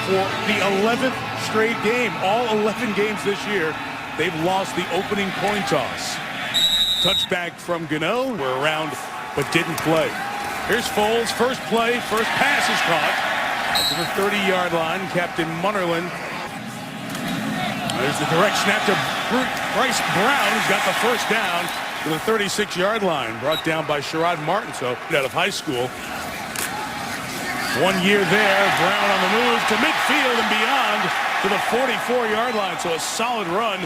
for the 11th straight game. All 11 games this year, they've lost the opening coin toss. Touchback from Gano. We're around, but didn't play. Here's Foles. First play, first pass is caught. Out to the 30-yard line. Captain Munnerlyn. There's the direct snap to Bryce Brown, who's got the first down to the 36-yard line. Brought down by Sherrod Martin, so out of high school. 1 year there. Brown on the move to midfield and beyond to the 44-yard line. So a solid run.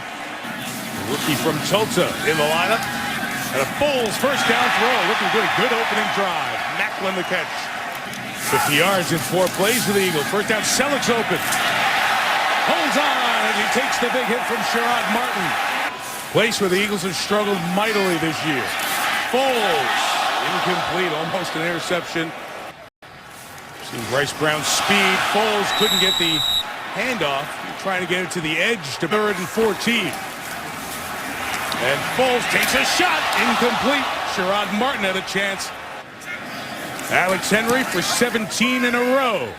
Rookie from Tulsa in the lineup. And a Foles first down throw. Looking good. Good opening drive. Macklin the catch. 50 yards in 4 plays for the Eagles. First down. Selig's open. Holds on as he takes the big hit from Sherrod Martin. Place where the Eagles have struggled mightily this year. Foles. Incomplete. Almost an interception. Seeing Bryce Brown's speed. Foles couldn't get the handoff. Trying to get it to the edge to 3rd and 14. And Foles takes a shot. Incomplete. Sherrod Martin had a chance. Alex Henry for 17 in a row.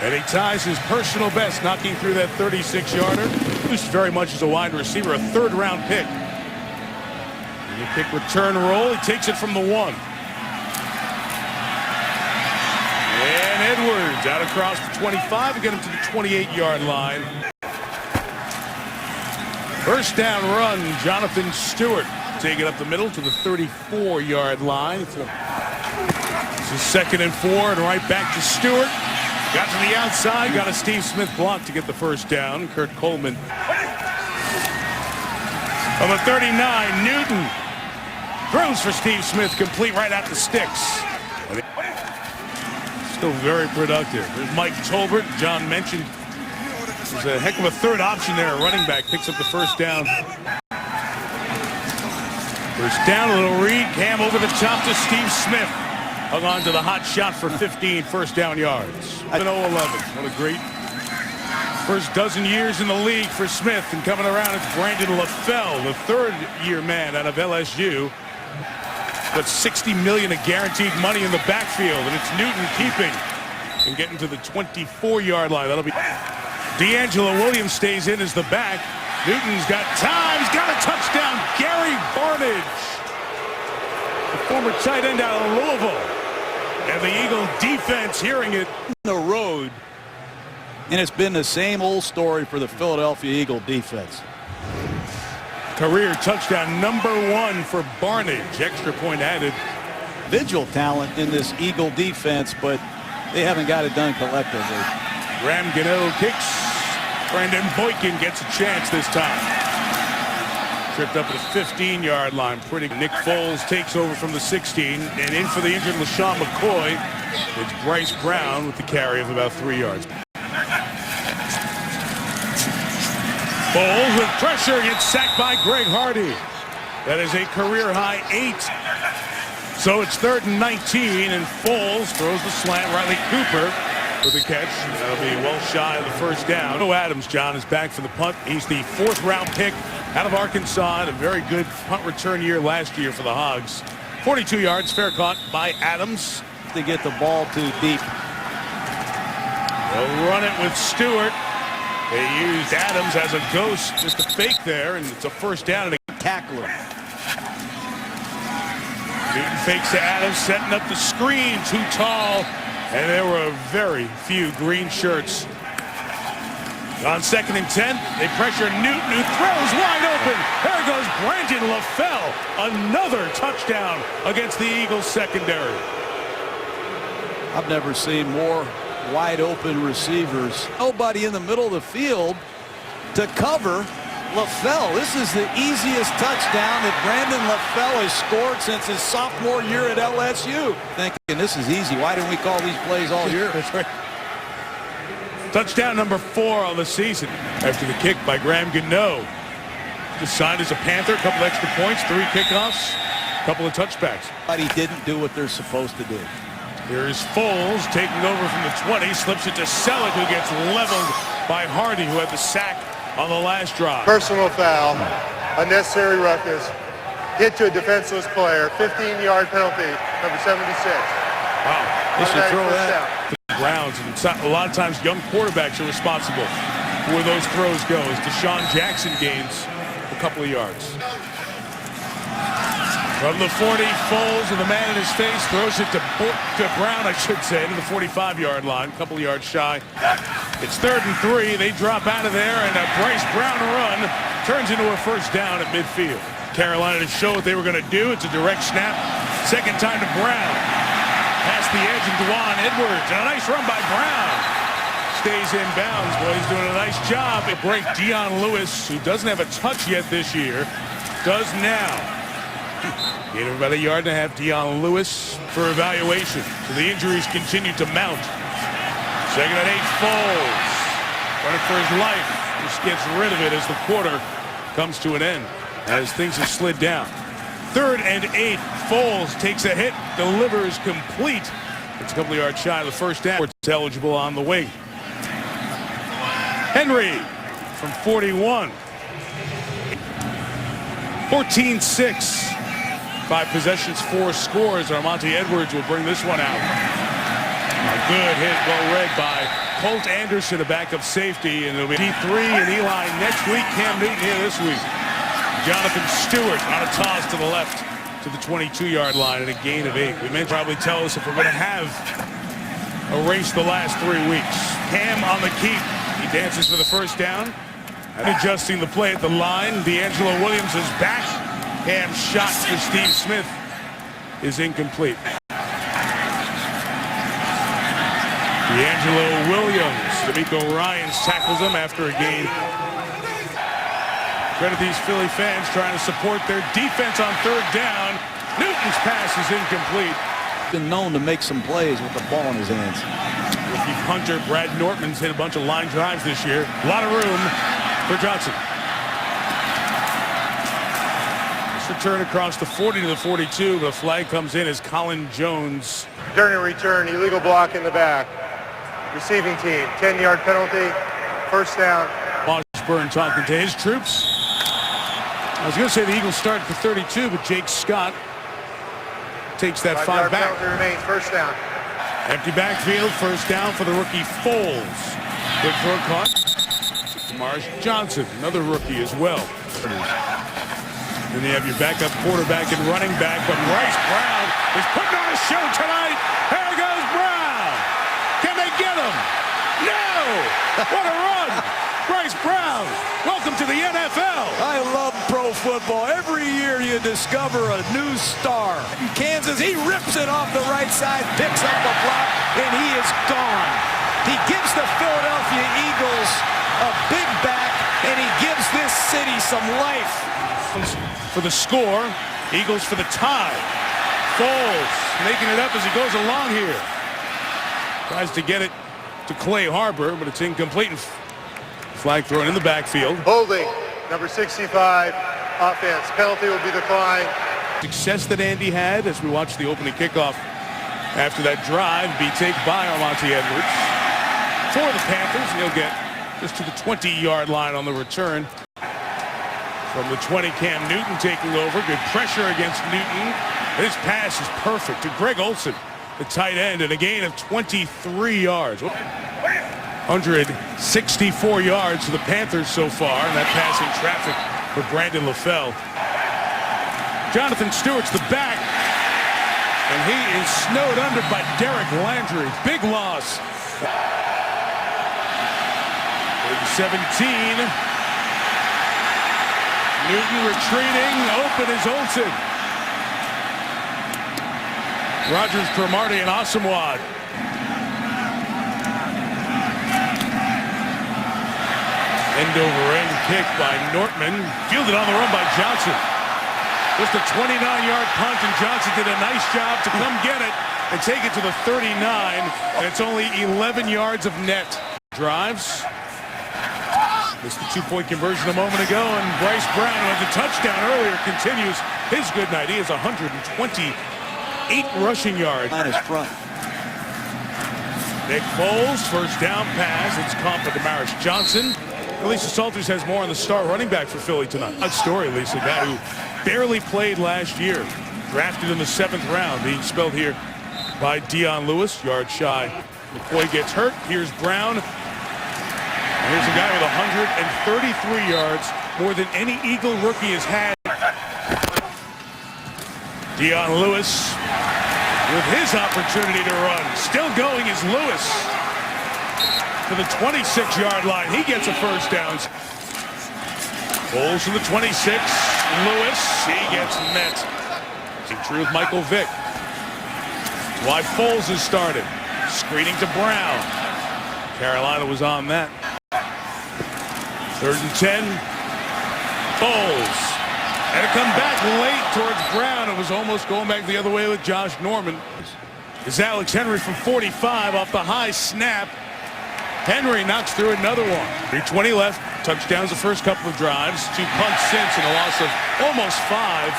And he ties his personal best, knocking through that 36-yarder. Used very much as a wide receiver, a 3rd-round pick. And the kick return roll. He takes it from the 1. And Edwards out across the 25 and get him to the 28-yard line. First down run, Jonathan Stewart. Take it up the middle to the 34-yard line. This is 2nd and 4, and right back to Stewart. Got to the outside, got a Steve Smith block to get the first down. Kurt Coleman. On the 39, Newton throws for Steve Smith, complete right at the sticks. Still very productive. There's Mike Tolbert. John mentioned there's a heck of a 3rd option there. A running back picks up the first down. First down, a little read. Cam over the top to Steve Smith. Hung on to the hot shot for 15 first down yards. 0-11. What a great first dozen years in the league for Smith. And coming around, it's Brandon LaFell, the 3rd-year man out of LSU. But $60 million of guaranteed money in the backfield. And it's Newton keeping and getting to the 24-yard line. That'll be D'Angelo Williams stays in as the back. Newton's got time. He's got a touchdown. Gary Barnidge, the former tight end out of Louisville. And the Eagle defense hearing it. The road. And it's been the same old story for the Philadelphia Eagle defense. Career touchdown number 1 for Barnidge. Extra point added. Vigil talent in this Eagle defense, but they haven't got it done collectively. Graham Gano kicks. Brandon Boykin gets a chance this time. Tripped up at the 15-yard line. Pretty. Nick Foles takes over from the 16. And in for the injured LaShawn McCoy. It's Bryce Brown with the carry of about 3 yards. Foles with pressure gets sacked by Greg Hardy. That is a career-high 8. So it's 3rd and 19, and Foles throws the slant. Riley Cooper with the catch. That'll be well shy of the first down. No Adams, John, is back for the punt. He's the 4th-round pick out of Arkansas. And a very good punt return year last year for the Hogs. 42 yards, fair caught by Adams. To get the ball too deep. They'll run it with Stewart. They used Adams as a ghost, just a fake there, and it's a first down and a tackler. Newton fakes to Adams, setting up the screen, too tall, and there were very few green shirts. On 2nd and 10, they pressure Newton, who throws wide open. There goes Brandon LaFell. Another touchdown against the Eagles secondary. I've never seen more wide open receivers. Nobody in the middle of the field to cover LaFell. This is the easiest touchdown that Brandon LaFell has scored since his sophomore year at LSU. Thinking this is easy. Why didn't we call these plays all year? That's right. Touchdown number 4 on the season after the kick by Graham Gano. Just signed as a Panther, a couple extra points, 3 kickoffs, a couple of touchbacks. But he didn't do what they're supposed to do. Here's Foles taking over from the 20, slips it to Selig, who gets leveled by Hardy, who had the sack on the last drive. Personal foul, unnecessary ruckus, hit to a defenseless player, 15-yard penalty, number 76. Wow. They should throw that. Browns. And a lot of times young quarterbacks are responsible for where those throws go. As Deshaun Jackson gains a couple of yards. From the 40, Foles with the man in his face, throws it to Brown, I should say, to the 45-yard line, a couple of yards shy. It's 3rd and 3. They drop out of there, and a Bryce Brown run turns into a first down at midfield. Carolina to show what they were going to do. It's a direct snap. Second time to Brown. Past the edge, and Dwan Edwards. And a nice run by Brown. Stays in bounds. Boy, he's doing a nice job. They break Dion Lewis, who doesn't have a touch yet this year, does now. Gave him about a yard and a half, Dion Lewis, for evaluation. So the injuries continue to mount. 2nd and 8, Foles. Running for his life. Just gets rid of it as the quarter comes to an end, as things have slid down. 3rd and 8, Foles takes a hit, delivers complete. It's a couple of yards shy of the first down. It's eligible on the wing. Henry from 41. 14-6. 5 possessions, 4 scores. Armonte Edwards will bring this one out. A good hit, well read by Colt Anderson, a backup safety, and it'll be D3 and Eli next week. Cam Newton here this week. Jonathan Stewart on a toss to the left to the 22-yard line and a gain of 8. We may probably tell us if we're going to have a race the last 3 weeks. Cam on the keep. He dances for the first down. And adjusting the play at the line. D'Angelo Williams is back. Cam's shot for Steve Smith is incomplete. D'Angelo Williams. D'Amico Ryans tackles him after a gain. Credit these Philly fans trying to support their defense on 3rd down. Newton's pass is incomplete. Been known to make some plays with the ball in his hands. Rookie punter Brad Nortman's hit a bunch of line drives this year. A lot of room for Johnson. This return across the 40 to the 42. The flag comes in as Colin Jones. During a return, illegal block in the back. Receiving team, 10-yard penalty, first down. Washburn talking to his troops. I was going to say the Eagles start at the 32, but Jake Scott takes that 5 back. Remains, first down. Empty backfield, first down for the rookie Foles. Good throw caught. Mars Johnson, another rookie as well. Then you have your backup quarterback and running back, but Bryce Brown is putting on a show tonight. Here goes Brown. Can they get him? No! What a run! Bryce Brown, welcome to the NFL. I love pro football. Every year you discover a new star. In Kansas, he rips it off the right side, picks up the block, and he is gone. He gives the Philadelphia Eagles a big back, and he gives this city some life. For the score, Eagles for the tie. Foles making it up as he goes along here. Tries to get it to Clay Harbor, but it's incomplete. Flag thrown in the backfield. Holding, number 65, offense. Penalty will be declined. Success that Andy had as we watch the opening kickoff after that drive be taken by Armonte Edwards. For the Panthers, he'll get just to the 20-yard line on the return. From the 20, Cam Newton taking over. Good pressure against Newton. His pass is perfect to Greg Olsen, the tight end, and a gain of 23 yards. 164 yards for the Panthers so far, and that passing traffic for Brandon LaFell. Jonathan Stewart's the back, and he is snowed under by Derek Landry. Big loss. 17. Newton retreating. Open is Olsen. Rogers, Cromartie, and Asamoah. End-over-end kick by Nortman. Fielded on the run by Johnson. Just a 29-yard punt, and Johnson did a nice job to come get it and take it to the 39, and it's only 11 yards of net. Drives. Missed the 2-point conversion a moment ago, and Bryce Brown, who had the touchdown earlier, continues his good night. He has 128 rushing yards. On his front. Nick Foles, first down pass. It's caught by Damaris Johnson. Lisa Salters has more on the star running back for Philly tonight. Good story, Lisa, guy who barely played last year. Drafted in the 7th round, being spelled here by Dion Lewis, yard shy McCoy gets hurt. Here's Brown. And here's a guy with 133 yards, more than any Eagle rookie has had. Dion Lewis with his opportunity to run. Still going is Lewis to the 26-yard line. He gets a first down. Foles to the 26. Lewis, he gets met. True with Michael Vick. Why Foles has started. Screening to Brown. Carolina was on that. 3rd and 10. Foles. And to come back late towards Brown. It was almost going back the other way with Josh Norman. Is Alex Henry from 45 off the high snap. Henry knocks through another one. 3:20 left. Touchdowns the first couple of drives. 2 punts since and a loss of almost 5.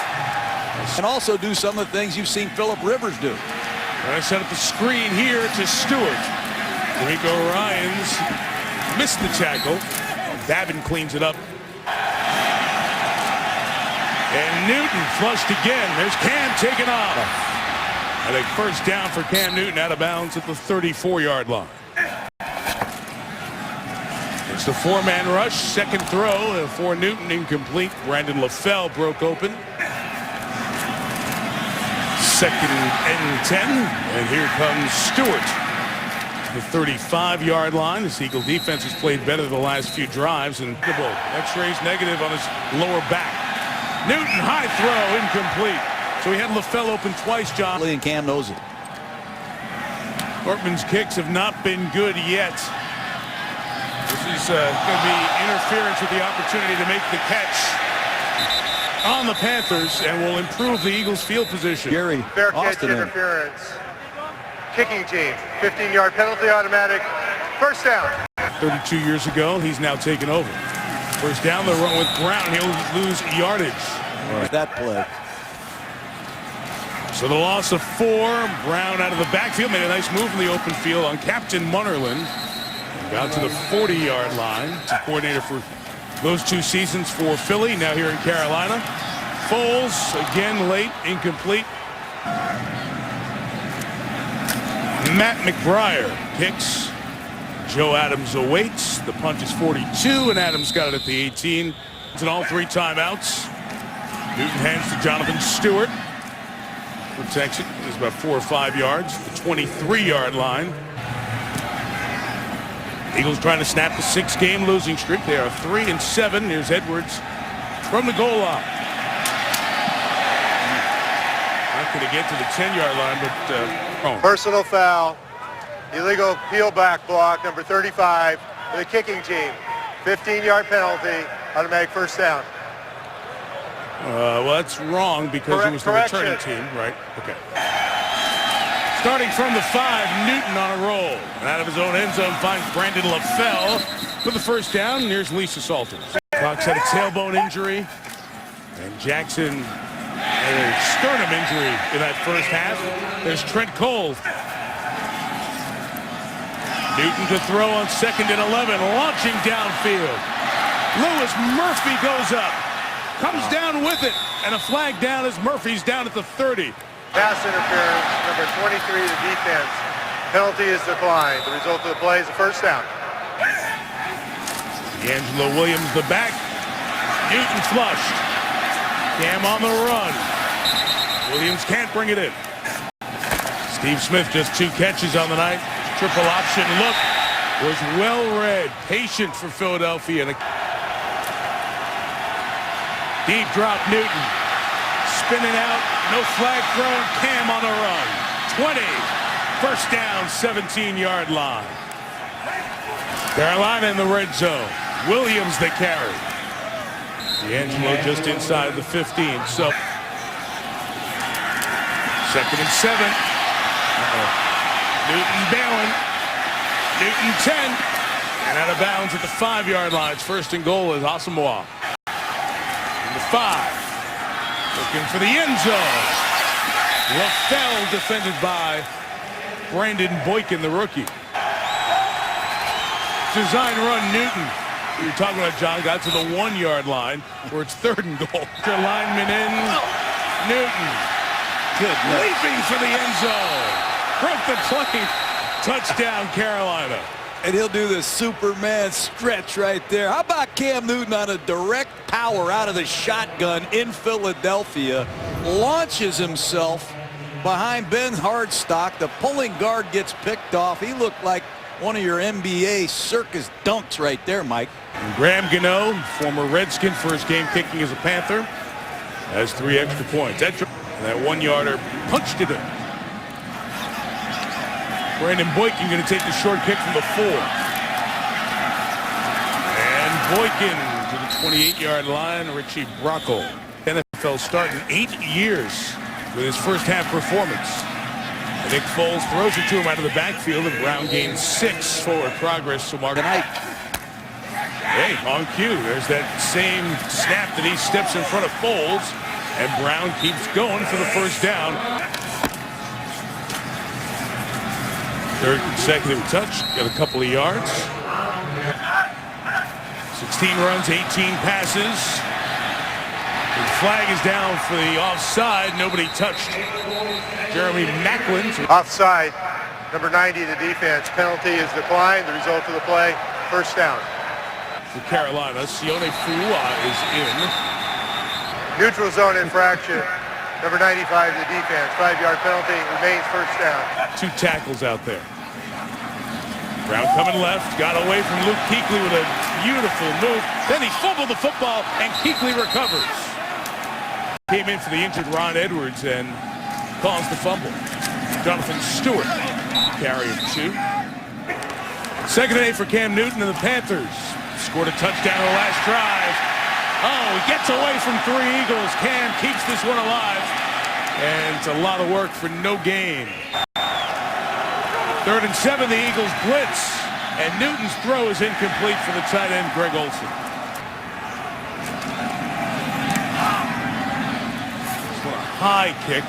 And also do some of the things you've seen Phillip Rivers do. And I set up the screen here to Stewart. Rico Ryans missed the tackle. Babin cleans it up. And Newton flushed again. There's Cam taken off. I think first down for Cam Newton, out of bounds at the 34-yard line. It's the 4-man rush. Second throw for Newton, incomplete. Brandon LaFell broke open. 2nd and 10. And here comes Stewart. The 35-yard line. This Eagle defense has played better the last few drives. And X-rays negative on his lower back. Newton, high throw, incomplete. So he had LaFell open twice, John. And Cam knows it. Portman's kicks have not been good yet. This is going to be interference with the opportunity to make the catch on the Panthers, and will improve the Eagles' field position. Gary, Fair catch Austin interference. Kicking team. 15-yard penalty, automatic. First down. 32 years ago, he's now taken over. First down, the run with Brown. He'll lose yardage. Right. That play. So the loss of 4. Brown out of the backfield. Made a nice move in the open field on Captain Munnerlyn. Got to the 40-yard line. He's a coordinator for those 2 seasons for Philly. Now here in Carolina. Foles again late, incomplete. Matt McBriar kicks. Joe Adams awaits. The punt is 42, and Adams got it at the 18. It's in all 3 timeouts. Newton hands to Jonathan Stewart. Protection is about 4 or 5 yards. The 23-yard line. Eagles trying to snap the 6-game losing streak. They are 3-7. Here's Edwards from the goal line. Not going to get to the 10-yard line, but Personal foul. Illegal peel back block, number 35 for the kicking team. 15-yard penalty, automatic first down. Well, that's wrong because it was the returning team, right? Okay. Starting from the 5, Newton on a roll. And out of his own end zone finds Brandon LaFell for the first down. Here's Lisa Salters. Cox had a tailbone injury. And Jackson had a sternum injury in that first half. There's Trent Cole. Newton to throw on 2nd and 11. Launching downfield. Lewis Murphy goes up. Comes down with it. And a flag down as Murphy's down at the 30. Pass interference, number 23 to defense. Penalty is declined. The result of the play is a first down. D'Angelo Williams the back. Newton flushed. Cam on the run. Williams can't bring it in. Steve Smith just 2 catches on the night. Triple option look was well read. Patient for Philadelphia. And a deep drop Newton. Spinning out. No flag thrown. Cam on the run. 20. First down, 17-yard line. Carolina in the red zone. Williams the carry. D'Angelo just inside the 15. So 2nd and 7. Newton bailing. Newton 10. And out of bounds at the 5-yard line. It's 1st and goal is Asamoah. The 5. Looking for the end zone. LaFell defended by Brandon Boykin, the rookie. Design run Newton. You're talking about John got to the 1-yard line where it's 3rd and goal. Lineman in. Newton. Good. Leaping for the end zone. Broke the play. Touchdown, Carolina. And he'll do the Superman stretch right there. How about Cam Newton on a direct power out of the shotgun in Philadelphia? Launches himself behind Ben Hardstock. The pulling guard gets picked off. He looked like one of your NBA circus dunks right there, Mike. And Graham Gano, former Redskin, first game kicking as a Panther, has 3 extra points. And that 1-yarder punched it in. Brandon Boykin going to take the short kick from the 4. And Boykin to the 28-yard line. Richie Brocco. NFL start in 8 years with his first half performance. Nick Foles throws it to him out of the backfield, and Brown gains 6 forward progress to Mark. Hey, on cue, there's that same snap that he steps in front of Foles, and Brown keeps going for the first down. Third consecutive touch, got a couple of yards. 16 runs, 18 passes. The flag is down for the offside. Nobody touched Jeremy Macklin. Offside, number 90, the defense. Penalty is declined. The result of the play, first down. For Carolina, Sione Fua is in. Neutral zone infraction. Number 95, the defense. 5-yard penalty, remains first down. 2 tackles out there. Brown coming left, got away from Luke Kuechly with a beautiful move. Then he fumbled the football, and Kuechly recovers. Came in for the injured Ron Edwards and caused the fumble. Jonathan Stewart, carry of 2. Second and 8 for Cam Newton and the Panthers. Scored a touchdown on the last drive. Oh, he gets away from 3 Eagles. Cam keeps this one alive. And it's a lot of work for no gain. 3rd and 7, the Eagles blitz. And Newton's throw is incomplete for the tight end, Greg Olsen. High kick.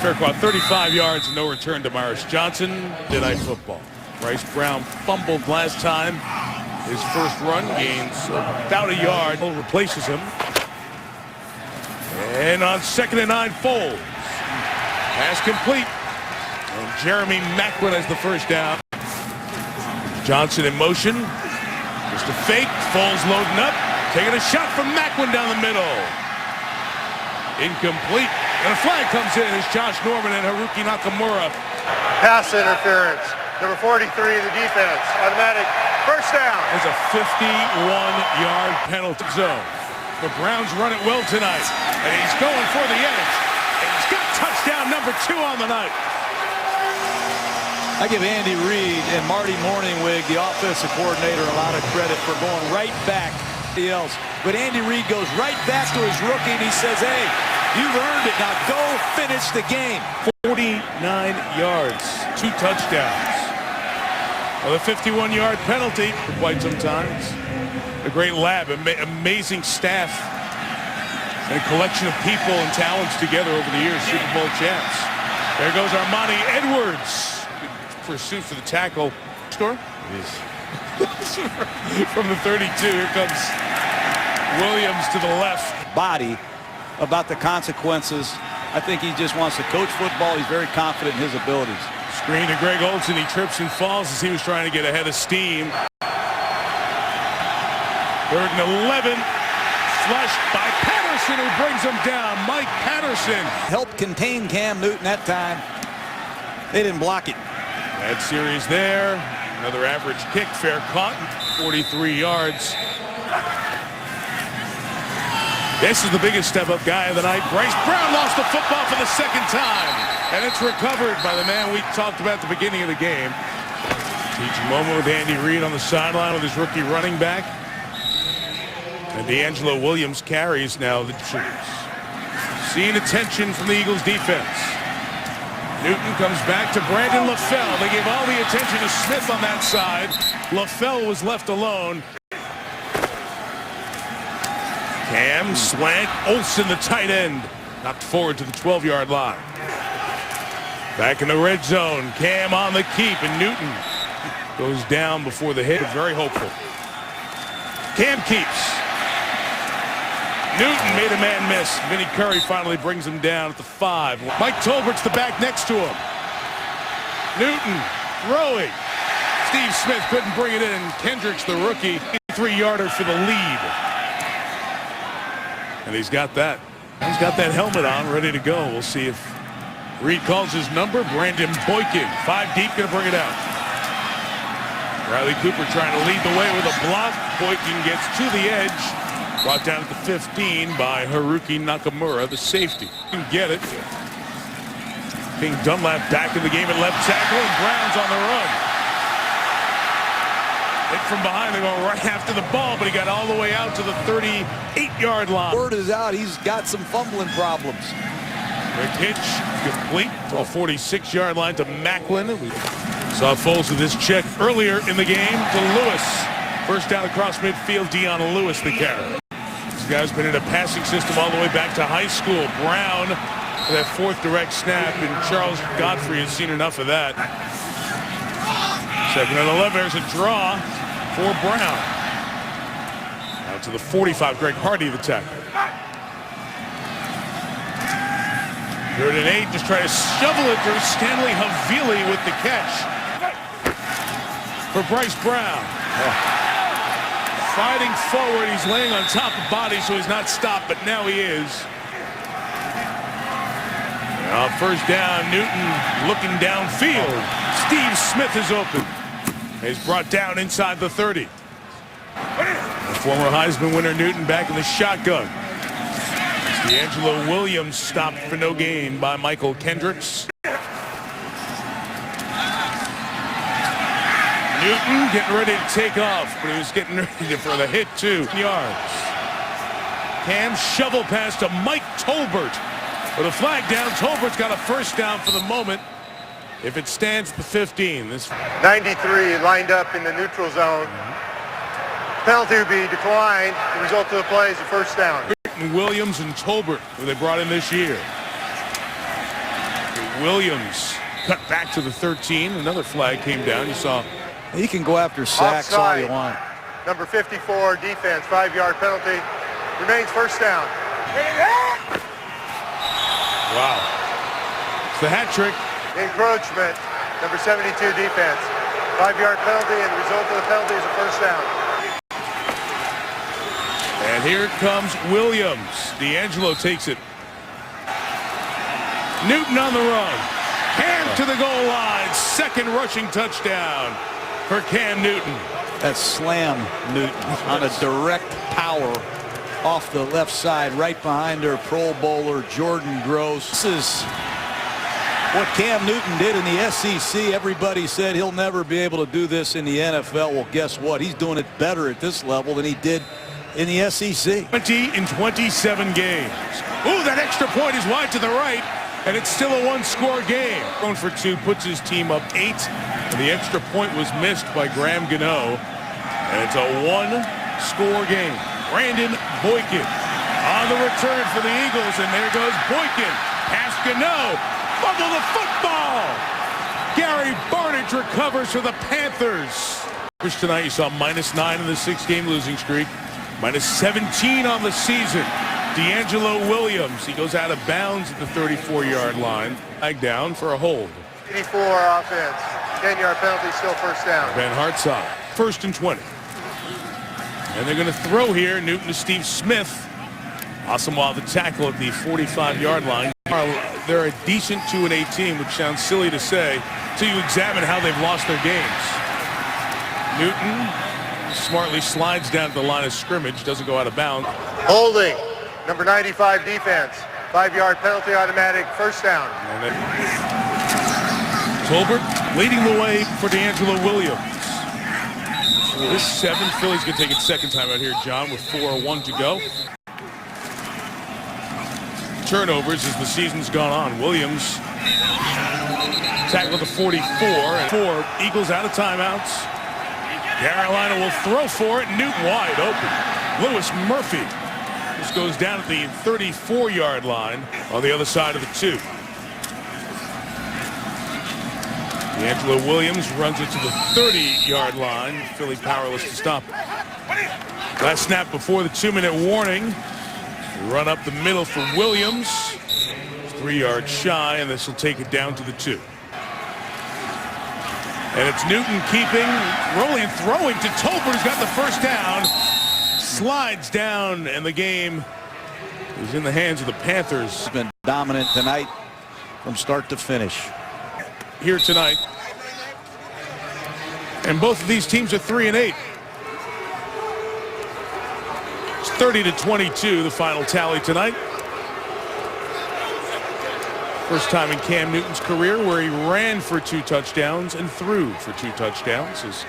Fair caught 35 yards and no return to Myers Johnson. Tonight football. Bryce Brown fumbled last time. His first run gains about a yard. Replaces him. And on 2nd and 9, Foles. Pass complete. And Jeremy Macklin has the first down. Johnson in motion. Just a fake. Foles loading up. Taking a shot from Macklin down the middle. Incomplete. And a flag comes in as Josh Norman and Haruki Nakamura. Pass interference. Number 43, the defense. Automatic first down. There's a 51-yard penalty zone. The Browns run it well tonight. And he's going for the edge. And he's got touchdown number 2 on the night. I give Andy Reid and Marty Morningwig, the offensive coordinator, a lot of credit for going right back to else. But Andy Reid goes right back to his rookie and he says, hey, you've earned it. Now go finish the game. 49 yards, 2 touchdowns. Well, a 51-yard penalty for quite some time. It's a great lab, amazing staff, and a collection of people and talents together over the years, Super Bowl champs. There goes Armani Edwards. Pursuit for the tackle. Store? From the 32, here comes Williams to the left. Body about the consequences. I think he just wants to coach football. He's very confident in his abilities. Screen to Greg Olsen. He trips and falls as he was trying to get ahead of steam. 3rd and 11. Flushed by Patterson, who brings him down. Mike Patterson helped contain Cam Newton that time. They didn't block it. That series there. Another average kick, fair caught, 43 yards. This is the biggest step-up guy of the night. Bryce Brown lost the football for the 2nd time. And it's recovered by the man we talked about at the beginning of the game. Teaching moment with Andy Reid on the sideline with his rookie running back. And D'Angelo Williams carries now the Chiefs. Seeing attention from the Eagles defense. Newton comes back to Brandon LaFell. They gave all the attention to Smith on that side. LaFell was left alone. Cam slant. Olsen, the tight end, knocked forward to the 12-yard line. Back in the red zone. Cam on the keep, and Newton goes down before the hit. Very hopeful. Cam keeps. Newton made a man miss. Vinnie Curry finally brings him down at the 5. Mike Tolbert's the back next to him. Newton throwing. Steve Smith couldn't bring it in. Kendricks, the rookie, 3-yarder for the lead. And he's got that. He's got that helmet on, ready to go. We'll see if Reed calls his number. Brandon Boykin, 5 deep, going to bring it out. Riley Cooper trying to lead the way with a block. Boykin gets to the edge. Brought down at the 15 by Haruki Nakamura, the safety. Can get it. King Dunlap back in the game at left tackle, and Brown's on the run. Hit from behind, they go right after the ball, but he got all the way out to the 38-yard line. Word is out, he's got some fumbling problems. Quick hitch, complete to the 46-yard line to Macklin. We saw Foles with this check earlier in the game to Lewis. First down across midfield, Dion Lewis the carry. This guy's been in a passing system all the way back to high school. Brown, that 4th direct snap, and Charles Godfrey has seen enough of that. 2nd and 11, there's a draw for Brown. Out to the 45, Greg Hardy the tackle. 3rd and 8, just try to shovel it through. Stanley Havili with the catch for Bryce Brown. Fighting forward, he's laying on top of body, so he's not stopped, but now he is. First down, Newton looking downfield. Steve Smith is open. He's brought down inside the 30. The former Heisman winner Newton back in the shotgun. D'Angelo Williams stopped for no gain by Michael Kendricks. Newton getting ready to take off, but he was getting ready for the hit too. Yards. Cam shovel pass to Mike Tolbert. With a flag down, Tolbert's got a first down for the moment. If it stands at the 15. This 93 lined up in the neutral zone. Penalty would be declined. The result of the play is a first down. Williams and Tolbert, who they brought in this year. Williams cut back to the 13. Another flag came down. You saw. He can go after sacks all you want. Number 54 defense, 5-yard penalty. Remains first down. Wow. It's the hat trick. Encroachment, number 72 defense. 5-yard penalty, and the result of the penalty is a first down. And here comes Williams. D'Angelo takes it. Newton on the run. Cam to the goal line. 2nd rushing touchdown for Cam Newton. That slam Newton on a direct power off the left side, right behind their Pro Bowler Jordan Gross. This is what Cam Newton did in the SEC. Everybody said he'll never be able to do this in the NFL. Well, guess what? He's doing it better at this level than he did in the SEC. 20 in 27 games. Ooh, that extra point is wide to the right, and it's still a 1-score game. Going for 2 puts his team up 8, and the extra point was missed by Graham Gano, and it's a 1-score game. Brandon Boykin on the return for the Eagles, and there goes Boykin. Pass Gano. Fumble the football. Gary Barnidge recovers for the Panthers. Which tonight you saw -9 in the 6-game losing streak. -17 on the season. D'Angelo Williams. He goes out of bounds at the 34-yard line. Flag down for a hold. 84 offense. 10-yard penalty, still first down. Ben Hartsock. 1st and 20. And they're going to throw here. Newton to Steve Smith. Asamoah the tackle at the 45-yard line. They're a decent 2-8 team, which sounds silly to say until you examine how they've lost their games. Newton smartly slides down to the line of scrimmage, doesn't go out of bounds. Holding, number 95 defense. 5-yard penalty, automatic, first down. And then Tolbert leading the way for D'Angelo Williams. This 7th, Philly's going to take it 2nd time out here, John, with 4:01 to go. Turnovers as the season's gone on. Williams tackled the 44, and 4 Eagles out of timeouts. Carolina will throw for it. Newton wide open. Lewis Murphy. This goes down at the 34-yard line on the other side of the 2. D'Angelo Williams runs it to the 30-yard line. Philly powerless to stop it. Last snap before the 2-minute warning. Run up the middle for Williams. 3 yards shy, and this will take it down to the 2. And it's Newton keeping, rolling and throwing to Tolbert, who's got the first down. Slides down, and the game is in the hands of the Panthers. He's been dominant tonight from start to finish. Here tonight. And both of these teams are 3-8. It's 30-22, the final tally tonight. First time in Cam Newton's career where he ran for 2 touchdowns and threw for 2 touchdowns. As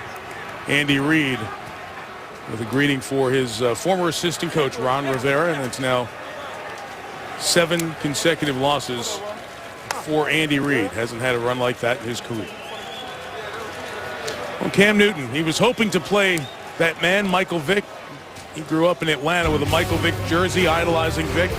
Andy Reid with a greeting for his former assistant coach, Ron Rivera, and it's now 7 consecutive losses for Andy Reid. Hasn't had a run like that in his career. Well, Cam Newton, he was hoping to play that man, Michael Vick. He grew up in Atlanta with a Michael Vick jersey, idolizing Vick.